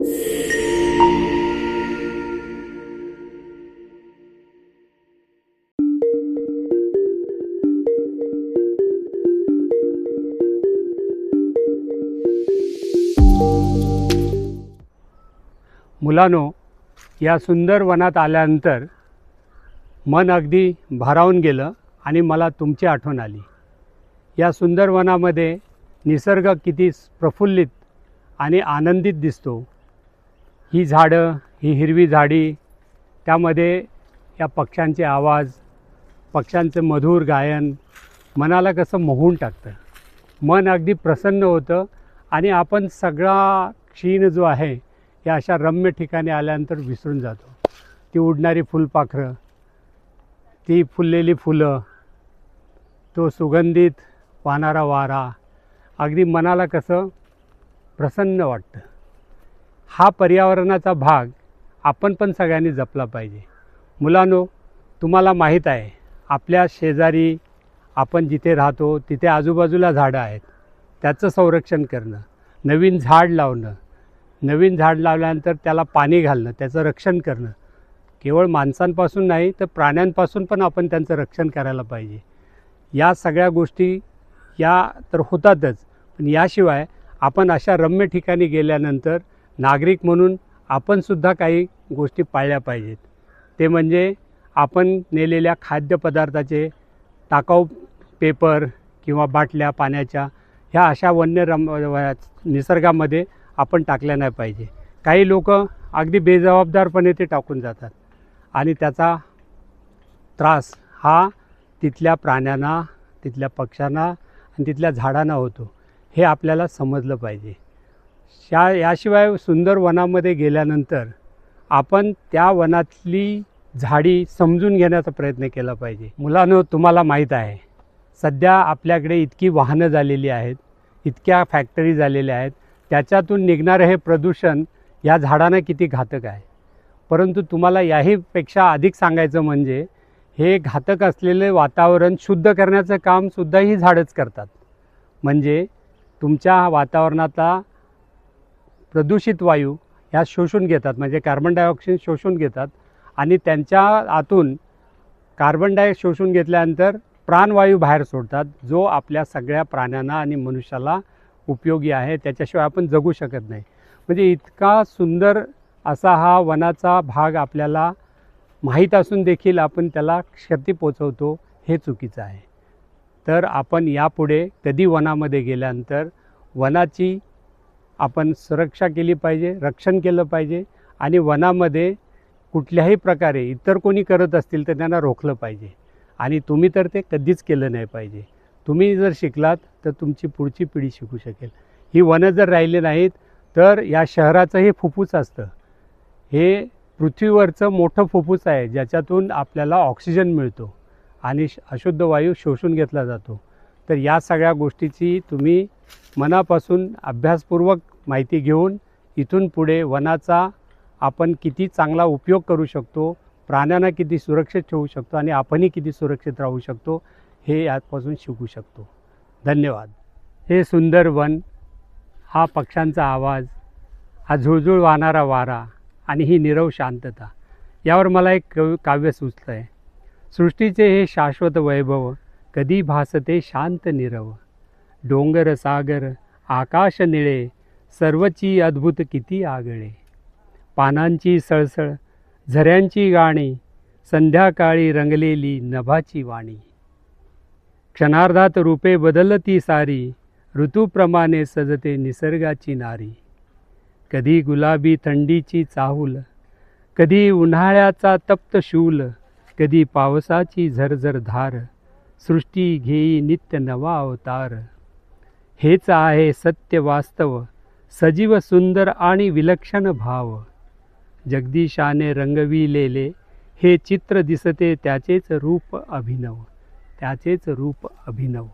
मुलांनो, या सुंदर वनात आल्यानंतर मन अगदी भारावून गेलं आणि मला तुमची आठवण आली। या सुंदर वनामध्ये निसर्ग किती प्रफुल्लित आणि आनंदित दिसतो। ही झाडं, ही हिरवी झाडी, त्यामध्ये या पक्ष्यांचे आवाज, पक्ष्यांचं मधुर गायन मनाला कसं मोहून टाकतं। मन अगदी प्रसन्न होतं आणि आपण सगळा क्षीण जो आहे या अशा रम्य ठिकाणी आल्यानंतर विसरून जातो। ती उडणारी फुलपाखरं, ती फुललेली फुलं, तो सुगंधित वाहणारा वारा अगदी मनाला कसं प्रसन्न वाटतं। हा पर्यावरणाचा भाग आपण पण सगळ्यांनी जपला पाहिजे। मुलांनो, तुम्हाला माहीत आहे आपल्या शेजारी आपण जिथे राहतो तिथे आजूबाजूला झाडं आहेत, त्याचं संरक्षण करणं, नवीन झाड लावणं, नवीन झाड लावल्यानंतर त्याला पाणी घालणं, त्याचं रक्षण करणं, केवळ माणसांपासून नाही तर प्राण्यांपासून पण आपण त्यांचं रक्षण करायला पाहिजे। या सगळ्या गोष्टी या तर होतातच, पण याशिवाय आपण अशा रम्य ठिकाणी गेल्यानंतर नागरिक म्हणून आपणसुद्धा काही गोष्टी पाळल्या पाहिजेत। ते म्हणजे आपण नेलेल्या खाद्यपदार्थाचे टाकाऊ पेपर किंवा बाटल्या पाण्याच्या ह्या अशा निसर्गामध्ये आपण टाकल्या नाही पाहिजे। काही लोक अगदी बेजबाबदारपणे ते टाकून जातात आणि त्याचा त्रास हा तिथल्या प्राण्यांना, तिथल्या पक्ष्यांना आणि तिथल्या झाडांना होतो, हे आपल्याला समजलं पाहिजे। याशिवाय सुंदर वनामध्ये गेल्यानंतर आपण त्या वनातली झाडी समजून घेण्याचा प्रयत्न केला पाहिजे। मुलांनो, तुम्हाला माहीत आहे सध्या आपल्याकडे इतकी वाहनं झालेली आहेत, इतक्या फॅक्टरी झालेल्या आहेत, त्याच्यातून निघणारं हे प्रदूषण या झाडांना किती घातक आहे। परंतु तुम्हाला याहीपेक्षा अधिक सांगायचं म्हणजे हे घातक असलेले वातावरण शुद्ध करण्याचं कामसुद्धा ही झाडंच करतात। म्हणजे तुमच्या वातावरणातला प्रदूषित वायू ह्या शोषून घेतात, म्हणजे कार्बन डायऑक्साईड शोषून घेतात आणि त्यांच्या आतून कार्बन डायऑक्साईड शोषून घेतल्यानंतर प्राणवायू बाहेर सोडतात, जो आपल्या सगळ्या प्राण्यांना आणि मनुष्याला उपयोगी आहे, त्याच्याशिवाय आपण जगू शकत नाही। म्हणजे इतका सुंदर असा हा वनाचा भाग आपल्याला माहीत असून देखील आपण त्याला क्षती पोचवतो, हे चुकीचं आहे। तर आपण यापुढे कधी वनामध्ये गेल्यानंतर वनाची आपण सुरक्षा केली पाहिजे, रक्षण केलं पाहिजे आणि वनामध्ये कुठल्याही प्रकारे इतर कोणी करत असतील तर त्यांना रोखलं पाहिजे आणि तुम्ही तर ते कधीच केलं नाही पाहिजे। तुम्ही जर शिकलात तर तुमची पुढची पिढी शिकू शकेल। ही वनं जर राहिली नाहीत तर या शहराचं हे फुफ्फुस असतं, हे पृथ्वीवरचं मोठं फुफ्फुस आहे, ज्याच्यातून आपल्याला ऑक्सिजन मिळतो आणि अशुद्ध वायू शोषून घेतला जातो। तर या सगळ्या गोष्टीची तुम्ही मनापासून अभ्यासपूर्वक माहिती घेऊन इथून पुढे वनाचा आपण किती चांगला उपयोग करू शकतो, प्राण्यांना किती सुरक्षित ठेवू शकतो आणि आपणही किती सुरक्षित राहू शकतो, हे यापासून शिकू शकतो। धन्यवाद। हे सुंदर वन, हा पक्ष्यांचा आवाज, हा झुळझुळ वाहणारा वारा आणि ही नीरव शांतता, यावर मला एक काव्य सुचलं आहे। सृष्टीचे हे शाश्वत वैभव, कधी भासते शांत नीरव। डोंगर सागर आकाश निळे, सर्वची अद्भुत किती आगळे। पानांची सळसळ, झऱ्यांची गाणी, संध्याकाळी रंगलेली नभाची वाणी। क्षणार्धात रूपे बदलती सारी, ऋतूप्रमाणे सजते निसर्गाची नारी। कधी गुलाबी थंडीची चाहूल, कधी उन्हाळ्याचा तप्त शूल, कधी पावसाची झरझर धार, सृष्टी घेई नित्य नवा अवतार। हेच आहे सत्य वास्तव, सजीव सुंदर आणि विलक्षण भाव। जगदीशाने रंगविलेले हे चित्र दिसते त्याचेच रूप अभिनव, त्याचेच रूप अभिनव।